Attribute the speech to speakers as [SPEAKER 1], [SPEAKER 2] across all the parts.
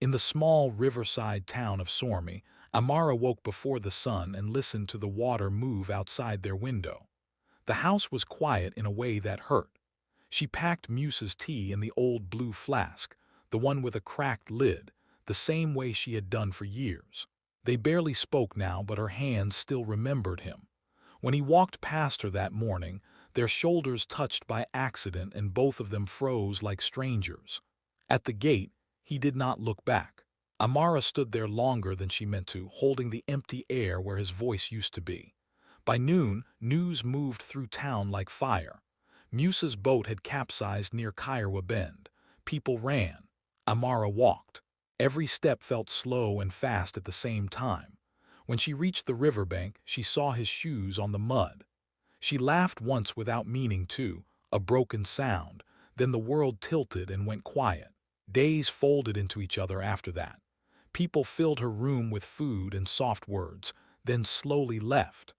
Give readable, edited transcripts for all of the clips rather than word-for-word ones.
[SPEAKER 1] In the small riverside town of Sormi, Amara woke before the sun and listened to the water move outside their window. The house was quiet in a way that hurt. She packed Muse's tea in the old blue flask, the one with a cracked lid, the same way she had done for years. They barely spoke now, but her hands still remembered him. When he walked past her that morning, their shoulders touched by accident and both of them froze like strangers. At the gate, he did not look back. Amara stood there longer than she meant to, holding the empty air where his voice used to be. By noon, news moved through town like fire. Musa's boat had capsized near Kiowa Bend. People ran. Amara walked. Every step felt slow and fast at the same time. When she reached the riverbank, she saw his shoes on the mud. She laughed once without meaning to, a broken sound, then the world tilted and went quiet. Days folded into each other after that. People filled her room with food and soft words, then slowly left.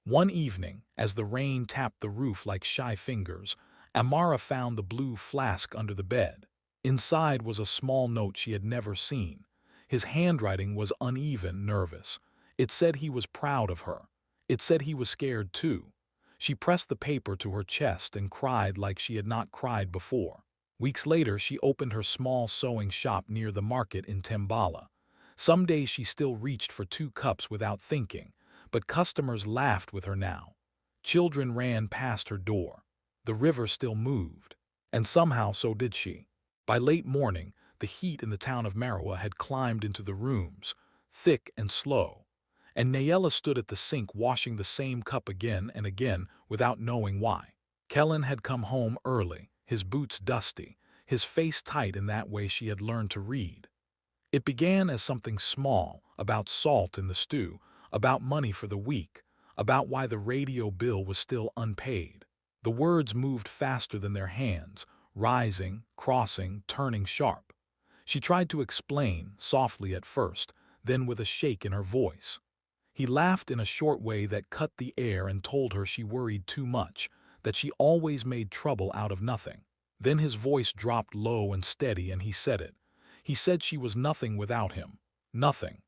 [SPEAKER 1] One evening, as the rain tapped the roof like shy fingers, Amara found the blue flask under the bed. Inside was a small note she had never seen. His handwriting was uneven, nervous. It said he was proud of her. It said he was scared too. She pressed the paper to her chest and cried like she had not cried before. Weeks later, she opened her small sewing shop near the market in Tembala. Some days she still reached for 2 cups without thinking, but customers laughed with her now. Children ran past her door. The river still moved, and somehow so did she. By late morning, the heat in the town of Marawa had climbed into the rooms, thick and slow, and Nayela stood at the sink washing the same cup again and again without knowing why. Kellen had come home early, his boots dusty, his face tight in that way she had learned to read. It began as something small, about salt in the stew, about money for the week, about why the radio bill was still unpaid. The words moved faster than their hands, rising, crossing, turning sharp. She tried to explain, softly at first, then with a shake in her voice. He laughed in a short way that cut the air and told her she worried too much, that she always made trouble out of nothing. Then his voice dropped low and steady and he said it. He said she was nothing without him. Nothing.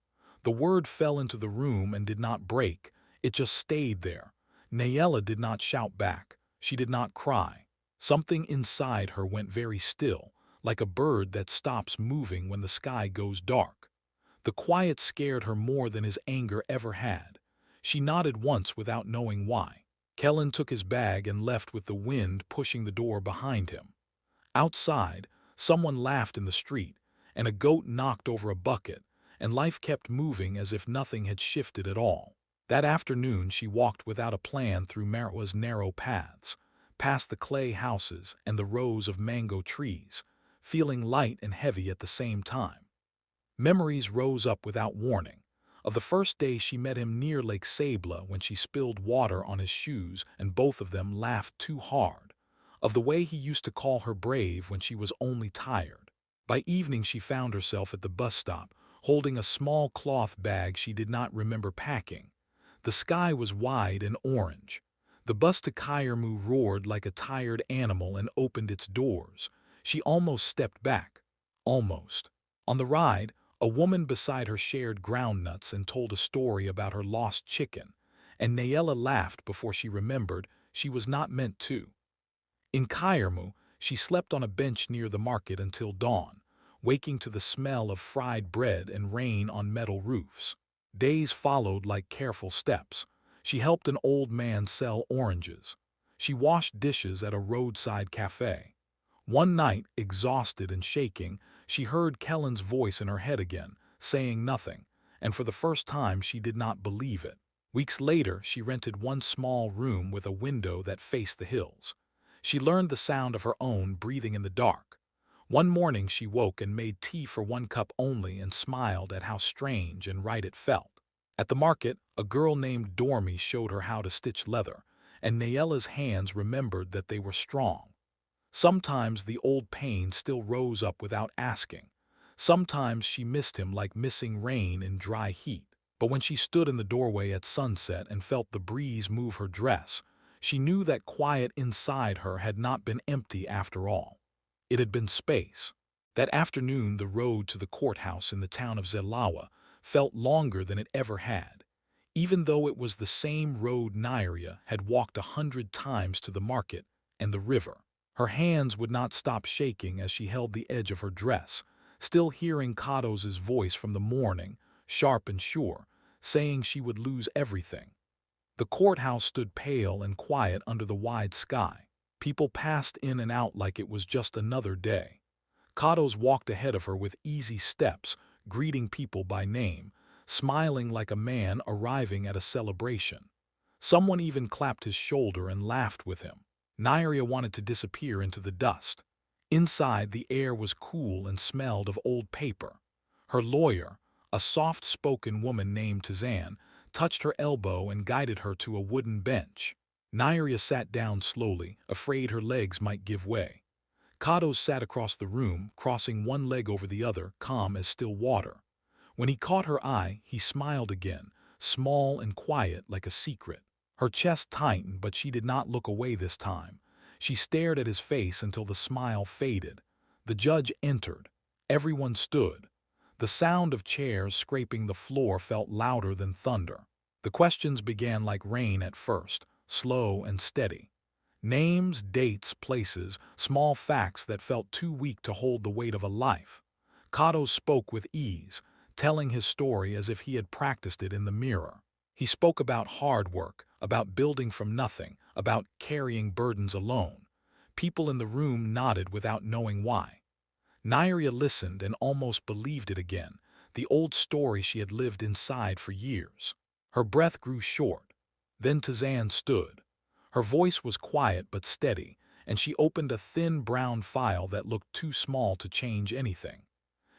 [SPEAKER 1] The word fell into the room and did not break. It just stayed there. Nayela did not shout back. She did not cry. Something inside her went very still, like a bird that stops moving when the sky goes dark. The quiet scared her more than his anger ever had. She nodded once without knowing why. Kellen took his bag and left with the wind pushing the door behind him. Outside, someone laughed in the street, and a goat knocked over a bucket, and life kept moving as if nothing had shifted at all. That afternoon she walked without a plan through Marawa's narrow paths, past the clay houses and the rows of mango trees, feeling light and heavy at the same time. Memories rose up without warning, of the first day she met him near Lake Sabla when she spilled water on his shoes and both of them laughed too hard, of the way he used to call her brave when she was only tired. By evening she found herself at the bus stop, holding a small cloth bag she did not remember packing. The sky was wide and orange. The bus to Kyrmu roared like a tired animal and opened its doors. She almost stepped back. Almost. On the ride, a woman beside her shared groundnuts and told a story about her lost chicken, and Nayela laughed before she remembered she was not meant to. In Kyrmu, she slept on a bench near the market until dawn, waking to the smell of fried bread and rain on metal roofs. Days followed like careful steps. She helped an old man sell oranges. She washed dishes at a roadside cafe. One night, exhausted and shaking, she heard Kellen's voice in her head again, saying nothing, and for the first time she did not believe it. Weeks later, she rented one small room with a window that faced the hills. She learned the sound of her own breathing in the dark. One morning she woke and made tea for 1 cup only and smiled at how strange and right it felt. At the market, a girl named Dormy showed her how to stitch leather, and Nayela's hands remembered that they were strong. Sometimes the old pain still rose up without asking. Sometimes she missed him like missing rain in dry heat. But when she stood in the doorway at sunset and felt the breeze move her dress, she knew that quiet inside her had not been empty after all. It had been space. That afternoon, the road to the courthouse in the town of Zelawa felt longer than it ever had, even though it was the same road Nyria had walked 100 times to the market and the river. Her hands would not stop shaking as she held the edge of her dress, still hearing Kato's voice from the morning, sharp and sure, saying she would lose everything. The courthouse stood pale and quiet under the wide sky. People passed in and out like it was just another day. Katos walked ahead of her with easy steps, greeting people by name, smiling like a man arriving at a celebration. Someone even clapped his shoulder and laughed with him. Nyria wanted to disappear into the dust. Inside, the air was cool and smelled of old paper. Her lawyer, a soft-spoken woman named Tizan, touched her elbow and guided her to a wooden bench. Nyria sat down slowly, afraid her legs might give way. Katos sat across the room, crossing one leg over the other, calm as still water. When he caught her eye, he smiled again, small and quiet like a secret. Her chest tightened, but she did not look away this time. She stared at his face until the smile faded. The judge entered. Everyone stood. The sound of chairs scraping the floor felt louder than thunder. The questions began like rain at first, slow and steady. Names, dates, places, small facts that felt too weak to hold the weight of a life. Kato spoke with ease, telling his story as if he had practiced it in the mirror. He spoke about hard work, about building from nothing, about carrying burdens alone. People in the room nodded without knowing why. Nyria listened and almost believed it again, the old story she had lived inside for years. Her breath grew short. Then Tizan stood. Her voice was quiet but steady, and she opened a thin brown file that looked too small to change anything.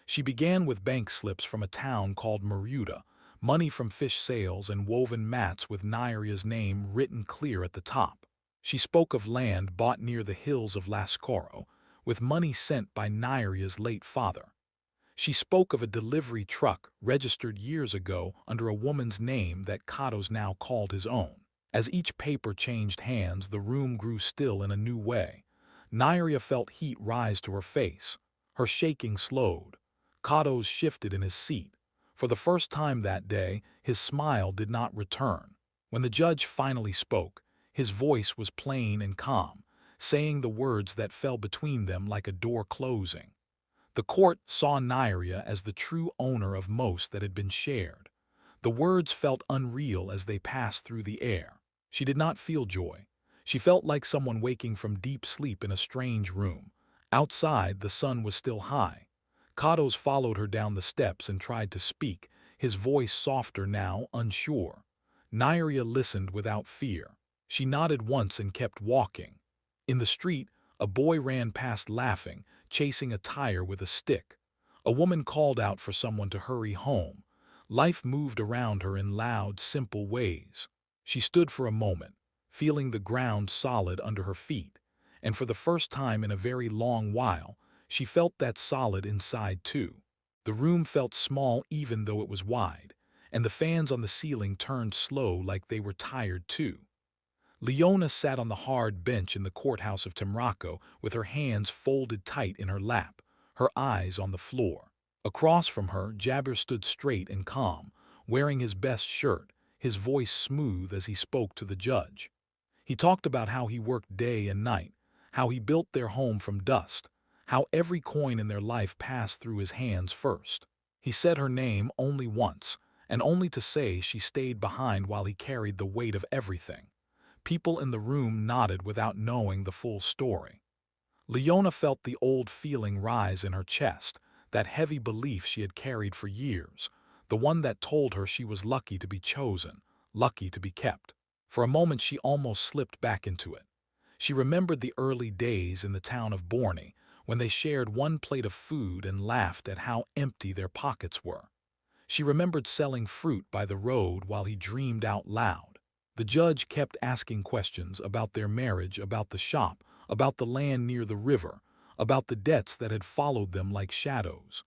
[SPEAKER 1] She began with bank slips from a town called Maruta, money from fish sales and woven mats with Nyria's name written clear at the top. She spoke of land bought near the hills of Lascaro, with money sent by Nyria's late father. She spoke of a delivery truck registered years ago under a woman's name that Katos now called his own. As each paper changed hands, the room grew still in a new way. Nyria felt heat rise to her face. Her shaking slowed. Katos shifted in his seat. For the first time that day, his smile did not return. When the judge finally spoke, his voice was plain and calm, saying the words that fell between them like a door closing. The court saw Nyria as the true owner of most that had been shared. The words felt unreal as they passed through the air. She did not feel joy. She felt like someone waking from deep sleep in a strange room. Outside, the sun was still high. Katos followed her down the steps and tried to speak, his voice softer now, unsure. Nyria listened without fear. She nodded once and kept walking. In the street, a boy ran past laughing, chasing a tire with a stick. A woman called out for someone to hurry home. Life moved around her in loud, simple ways. She stood for a moment, feeling the ground solid under her feet, and for the first time in a very long while, she felt that solid inside too. The room felt small even though it was wide, and the fans on the ceiling turned slow like they were tired too. Leona sat on the hard bench in the courthouse of Timraco with her hands folded tight in her lap, her eyes on the floor. Across from her, Jabir stood straight and calm, wearing his best shirt, his voice smooth as he spoke to the judge. He talked about how he worked day and night, how he built their home from dust, how every coin in their life passed through his hands first. He said her name only once, and only to say she stayed behind while he carried the weight of everything. People in the room nodded without knowing the full story. Leona felt the old feeling rise in her chest, that heavy belief she had carried for years, the one that told her she was lucky to be chosen, lucky to be kept. For a moment she almost slipped back into it. She remembered the early days in the town of Borney, when they shared one plate of food and laughed at how empty their pockets were. She remembered selling fruit by the road while he dreamed out loud. The judge kept asking questions about their marriage, about the shop, about the land near the river, about the debts that had followed them like shadows.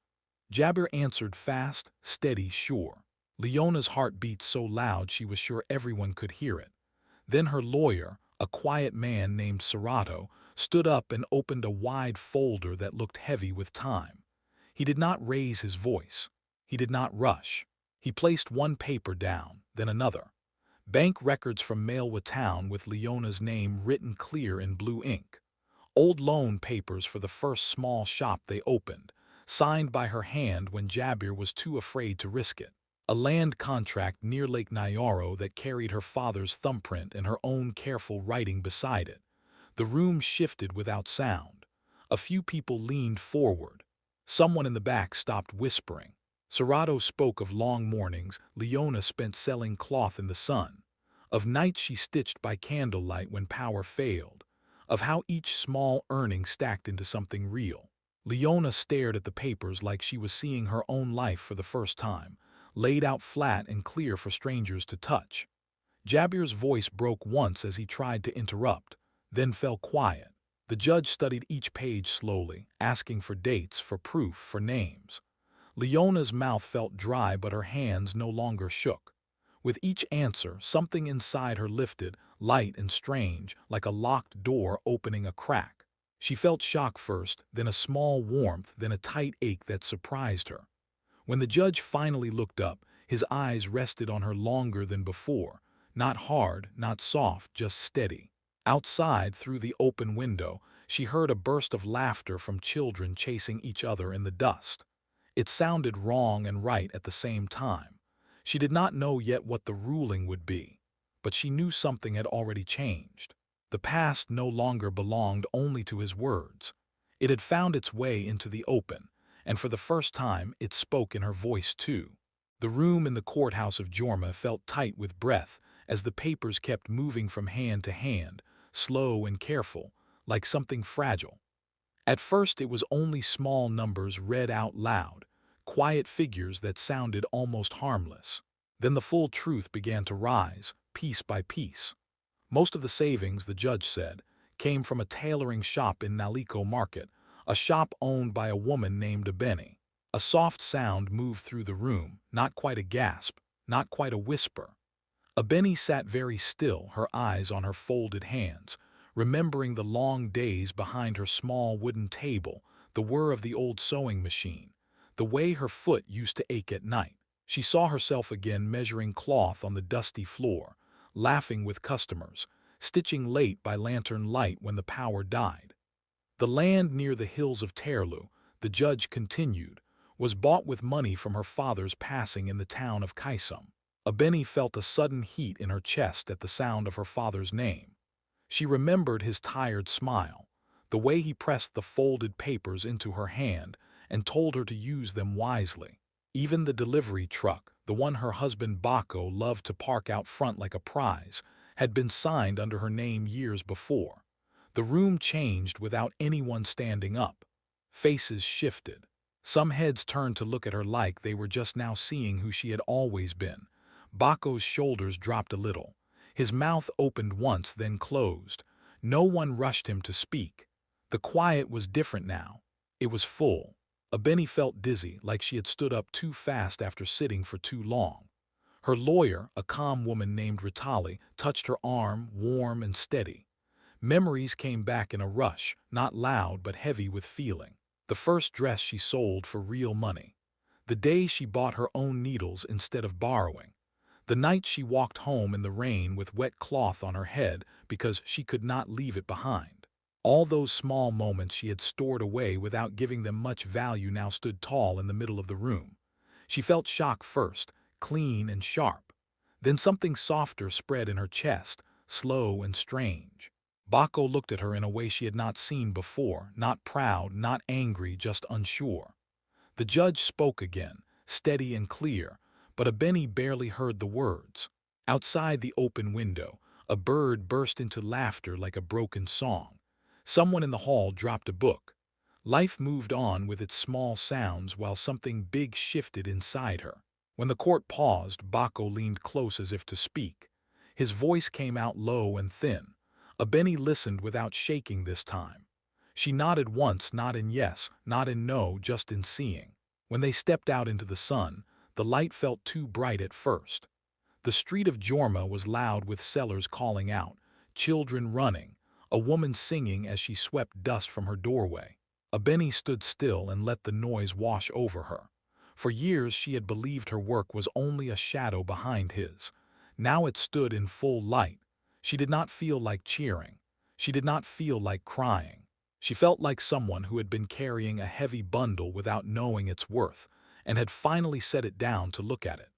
[SPEAKER 1] Jabir answered fast, steady, sure. Leona's heart beat so loud she was sure everyone could hear it. Then her lawyer, a quiet man named Serato, stood up and opened a wide folder that looked heavy with time. He did not raise his voice. He did not rush. He placed one paper down, then another. Bank records from Malwa town with Leona's name written clear in blue ink. Old loan papers for the first small shop they opened, signed by her hand when Jabir was too afraid to risk it. A land contract near Lake Nyaro that carried her father's thumbprint and her own careful writing beside it. The room shifted without sound. A few people leaned forward. Someone in the back stopped whispering. Serrato spoke of long mornings Leona spent selling cloth in the sun, of nights she stitched by candlelight when power failed, of how each small earning stacked into something real. Leona stared at the papers like she was seeing her own life for the first time, laid out flat and clear for strangers to touch. Jabir's voice broke once as he tried to interrupt, then fell quiet. The judge studied each page slowly, asking for dates, for proof, for names. Leona's mouth felt dry, but her hands no longer shook. With each answer, something inside her lifted, light and strange, like a locked door opening a crack. She felt shock first, then a small warmth, then a tight ache that surprised her. When the judge finally looked up, his eyes rested on her longer than before, not hard, not soft, just steady. Outside, through the open window, she heard a burst of laughter from children chasing each other in the dust. It sounded wrong and right at the same time. She did not know yet what the ruling would be, but she knew something had already changed. The past no longer belonged only to his words. It had found its way into the open, and for the first time it spoke in her voice too. The room in the courthouse of Jorma felt tight with breath as the papers kept moving from hand to hand, slow and careful, like something fragile. At first it was only small numbers read out loud, quiet figures that sounded almost harmless. Then the full truth began to rise, piece by piece. Most of the savings, the judge said, came from a tailoring shop in Naliko Market, a shop owned by a woman named Abeni. A soft sound moved through the room, not quite a gasp, not quite a whisper. Abeni sat very still, her eyes on her folded hands, remembering the long days behind her small wooden table, the whir of the old sewing machine, the way her foot used to ache at night. She saw herself again measuring cloth on the dusty floor, laughing with customers, stitching late by lantern light when the power died. The land near the hills of Terlu, the judge continued, was bought with money from her father's passing in the town of Kaisum. Abeni felt a sudden heat in her chest at the sound of her father's name. She remembered his tired smile, the way he pressed the folded papers into her hand and told her to use them wisely. Even the delivery truck, the one her husband Bako loved to park out front like a prize, had been signed under her name years before. The room changed without anyone standing up. Faces shifted. Some heads turned to look at her like they were just now seeing who she had always been. Bako's shoulders dropped a little. His mouth opened once, then closed. No one rushed him to speak. The quiet was different now. It was full. Abeni felt dizzy, like she had stood up too fast after sitting for too long. Her lawyer, a calm woman named Ritali, touched her arm, warm and steady. Memories came back in a rush, not loud but heavy with feeling. The first dress she sold for real money. The day she bought her own needles instead of borrowing. The night she walked home in the rain with wet cloth on her head because she could not leave it behind. All those small moments she had stored away without giving them much value now stood tall in the middle of the room. She felt shock first, clean and sharp. Then something softer spread in her chest, slow and strange. Bako looked at her in a way she had not seen before, not proud, not angry, just unsure. The judge spoke again, steady and clear, but Abeni barely heard the words. Outside the open window, a bird burst into laughter like a broken song. Someone in the hall dropped a book. Life moved on with its small sounds while something big shifted inside her. When the court paused, Bako leaned close as if to speak. His voice came out low and thin. Abeni listened without shaking this time. She nodded once, not in yes, not in no, just in seeing. When they stepped out into the sun, the light felt too bright at first. The street of Jorma was loud with sellers calling out, children running, a woman singing as she swept dust from her doorway. Abeni stood still and let the noise wash over her. For years she had believed her work was only a shadow behind his. Now it stood in full light. She did not feel like cheering. She did not feel like crying. She felt like someone who had been carrying a heavy bundle without knowing its worth, and had finally set it down to look at it.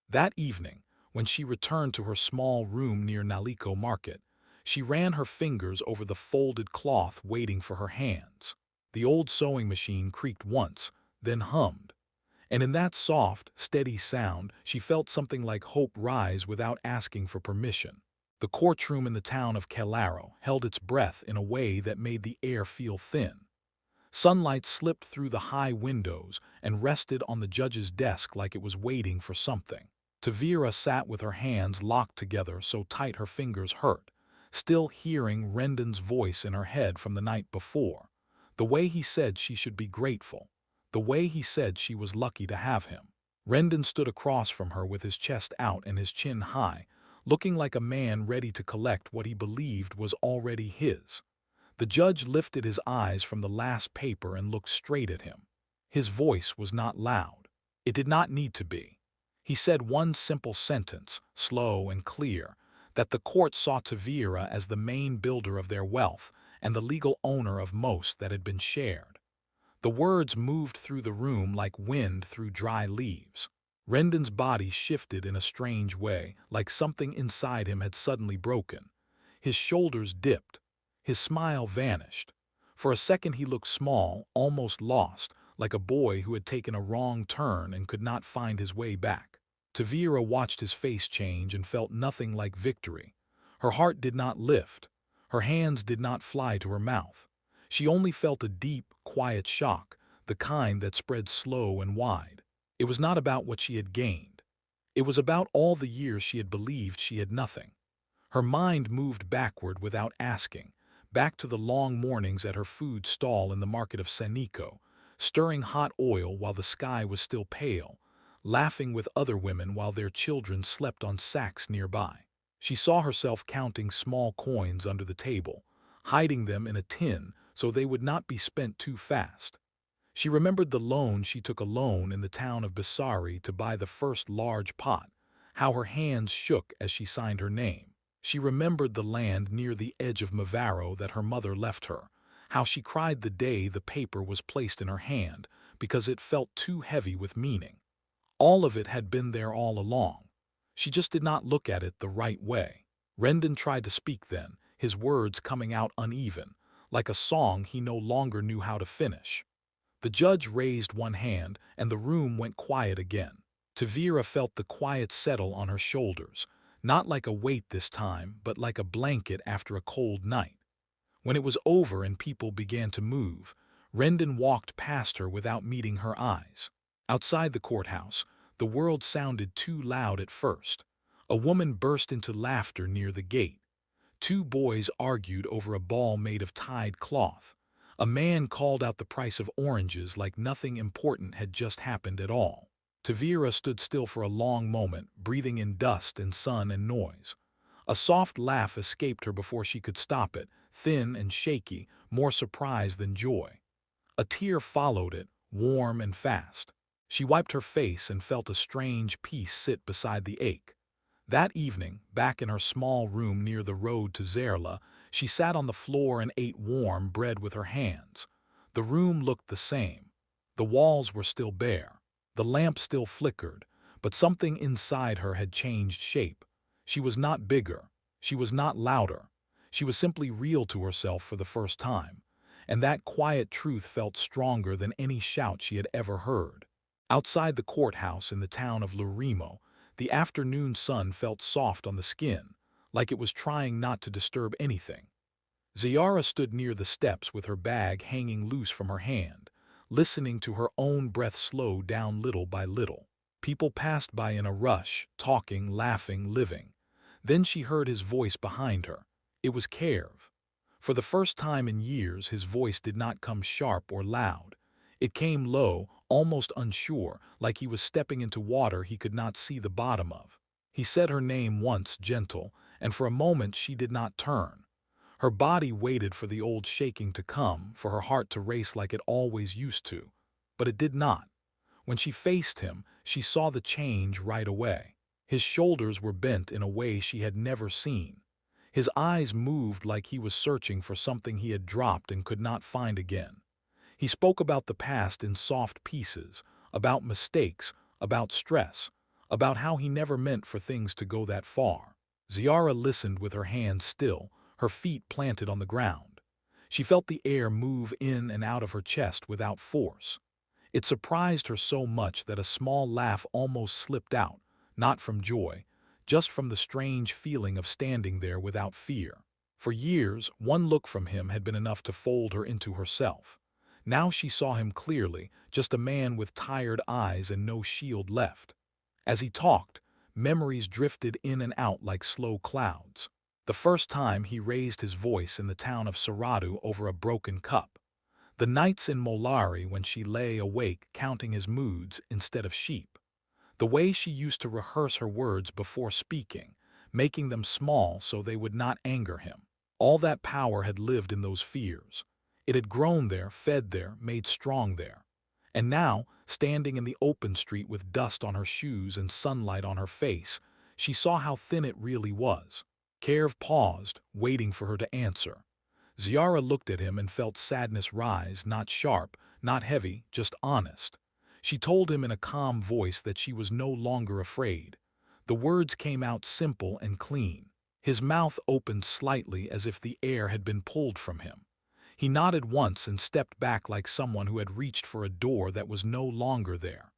[SPEAKER 1] That evening, when she returned to her small room near Naliko Market, she ran her fingers over the folded cloth waiting for her hands. The old sewing machine creaked once, then hummed. And in that soft, steady sound, she felt something like hope rise without asking for permission. The courtroom in the town of Calaro held its breath in a way that made the air feel thin. Sunlight slipped through the high windows and rested on the judge's desk like it was waiting for something. Tavira sat with her hands locked together so tight her fingers hurt, still hearing Rendon's voice in her head from the night before. The way he said she should be grateful. The way he said she was lucky to have him. Rendon stood across from her with his chest out and his chin high, looking like a man ready to collect what he believed was already his. The judge lifted his eyes from the last paper and looked straight at him. His voice was not loud. It did not need to be. He said one simple sentence, slow and clear, that the court saw Tavira as the main builder of their wealth and the legal owner of most that had been shared. The words moved through the room like wind through dry leaves. Rendon's body shifted in a strange way, like something inside him had suddenly broken. His shoulders dipped. His smile vanished. For a second he looked small, almost lost, like a boy who had taken a wrong turn and could not find his way back. Tavira watched his face change and felt nothing like victory. Her heart did not lift. Her hands did not fly to her mouth. She only felt a deep, quiet shock, the kind that spread slow and wide. It was not about what she had gained. It was about all the years she had believed she had nothing. Her mind moved backward without asking, back to the long mornings at her food stall in the market of Sanico, stirring hot oil while the sky was still pale, laughing with other women while their children slept on sacks nearby. She saw herself counting small coins under the table, hiding them in a tin so they would not be spent too fast. She remembered the loan she took alone in the town of Bissari to buy the first large pot, how her hands shook as she signed her name. She remembered the land near the edge of Mavaro that her mother left her, how she cried the day the paper was placed in her hand because it felt too heavy with meaning. All of it had been there all along. She just did not look at it the right way. Rendon tried to speak then, his words coming out uneven, like a song he no longer knew how to finish. The judge raised one hand, and the room went quiet again. Tavira felt the quiet settle on her shoulders, not like a weight this time, but like a blanket after a cold night. When it was over and people began to move, Rendon walked past her without meeting her eyes. Outside the courthouse, the world sounded too loud at first. A woman burst into laughter near the gate. Two boys argued over a ball made of tied cloth. A man called out the price of oranges like nothing important had just happened at all. Tavira stood still for a long moment, breathing in dust and sun and noise. A soft laugh escaped her before she could stop it, thin and shaky, more surprise than joy. A tear followed it, warm and fast. She wiped her face and felt a strange peace sit beside the ache. That evening, back in her small room near the road to Zerla, she sat on the floor and ate warm bread with her hands. The room looked the same. The walls were still bare. The lamp still flickered, but something inside her had changed shape. She was not bigger. She was not louder. She was simply real to herself for the first time, and that quiet truth felt stronger than any shout she had ever heard. Outside the courthouse in the town of Lurimo, the afternoon sun felt soft on the skin, like it was trying not to disturb anything. Ziara stood near the steps with her bag hanging loose from her hand, listening to her own breath slow down little by little. People passed by in a rush, talking, laughing, living. Then she heard his voice behind her. It was Kerv. For the first time in years, his voice did not come sharp or loud. It came low, almost unsure, like he was stepping into water he could not see the bottom of. He said her name once, gentle, and for a moment she did not turn. Her body waited for the old shaking to come, for her heart to race like it always used to. But it did not. When she faced him, she saw the change right away. His shoulders were bent in a way she had never seen. His eyes moved like he was searching for something he had dropped and could not find again. He spoke about the past in soft pieces, about mistakes, about stress, about how he never meant for things to go that far. Ziara listened with her hands still, her feet planted on the ground. She felt the air move in and out of her chest without force. It surprised her so much that a small laugh almost slipped out, not from joy, just from the strange feeling of standing there without fear. For years, one look from him had been enough to fold her into herself. Now she saw him clearly, just a man with tired eyes and no shield left. As he talked, memories drifted in and out like slow clouds. The first time he raised his voice in the town of Saradu over a broken cup. The nights in Molari when she lay awake counting his moods instead of sheep. The way she used to rehearse her words before speaking, making them small so they would not anger him. All that power had lived in those fears. It had grown there, fed there, made strong there. And now, standing in the open street with dust on her shoes and sunlight on her face, she saw how thin it really was. Kerv paused, waiting for her to answer. Ziara looked at him and felt sadness rise, not sharp, not heavy, just honest. She told him in a calm voice that she was no longer afraid. The words came out simple and clean. His mouth opened slightly as if the air had been pulled from him. He nodded once and stepped back like someone who had reached for a door that was no longer there.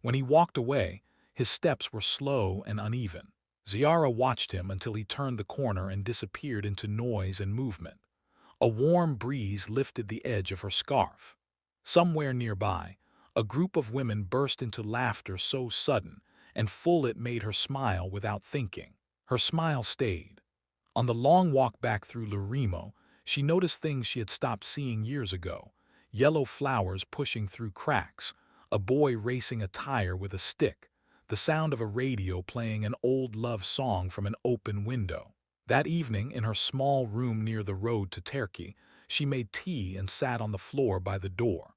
[SPEAKER 1] When he walked away, his steps were slow and uneven. Ziara watched him until he turned the corner and disappeared into noise and movement. A warm breeze lifted the edge of her scarf. Somewhere nearby, a group of women burst into laughter so sudden and full it made her smile without thinking. Her smile stayed. On the long walk back through Lurimo, she noticed things she had stopped seeing years ago. Yellow flowers pushing through cracks, a boy racing a tire with a stick, the sound of a radio playing an old love song from an open window. That evening, in her small room near the road to Turkey, she made tea and sat on the floor by the door.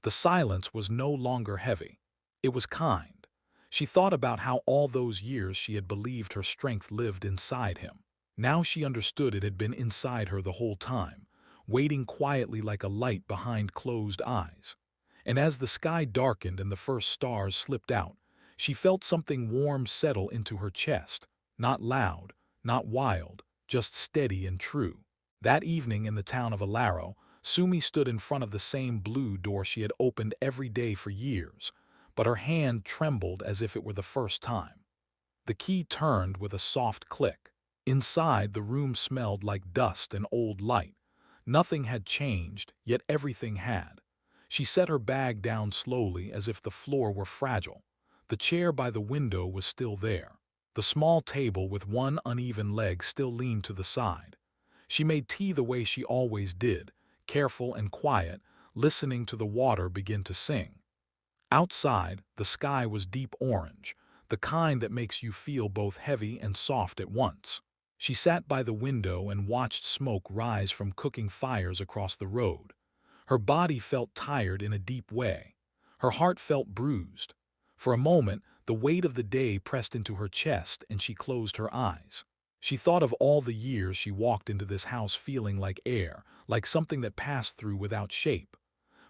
[SPEAKER 1] The silence was no longer heavy. It was kind. She thought about how all those years she had believed her strength lived inside him. Now she understood it had been inside her the whole time, waiting quietly like a light behind closed eyes. And as the sky darkened and the first stars slipped out, she felt something warm settle into her chest, not loud, not wild, just steady and true. That evening in the town of Alaro, Sumi stood in front of the same blue door she had opened every day for years, but her hand trembled as if it were the first time. The key turned with a soft click. Inside, the room smelled like dust and old light. Nothing had changed, yet everything had. She set her bag down slowly as if the floor were fragile. The chair by the window was still there. The small table with one uneven leg still leaned to the side. She made tea the way she always did, careful and quiet, listening to the water begin to sing. Outside, the sky was deep orange, the kind that makes you feel both heavy and soft at once. She sat by the window and watched smoke rise from cooking fires across the road. Her body felt tired in a deep way. Her heart felt bruised. For a moment, the weight of the day pressed into her chest and she closed her eyes. She thought of all the years she walked into this house feeling like air, like something that passed through without shape.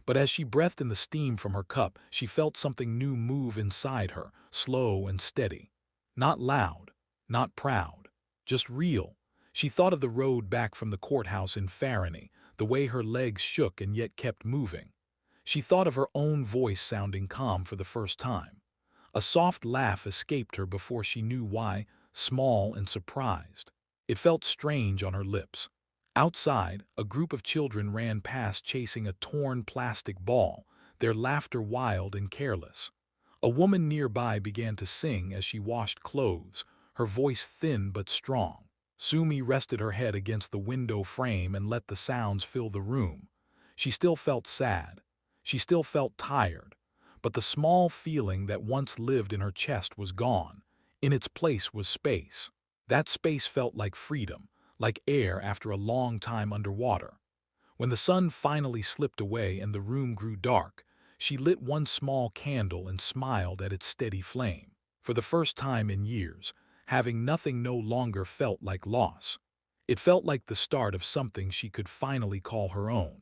[SPEAKER 1] But as she breathed in the steam from her cup, she felt something new move inside her, slow and steady. Not loud, not proud, just real. She thought of the road back from the courthouse in Farani, the way her legs shook and yet kept moving. She thought of her own voice sounding calm for the first time. A soft laugh escaped her before she knew why, small and surprised. It felt strange on her lips. Outside, a group of children ran past chasing a torn plastic ball, their laughter wild and careless. A woman nearby began to sing as she washed clothes, her voice thin but strong. Sumi rested her head against the window frame and let the sounds fill the room. She still felt sad. She still felt tired. But the small feeling that once lived in her chest was gone. In its place was space. That space felt like freedom, like air after a long time underwater. When the sun finally slipped away and the room grew dark, she lit one small candle and smiled at its steady flame. For the first time in years, having nothing no longer felt like loss. It felt like the start of something she could finally call her own.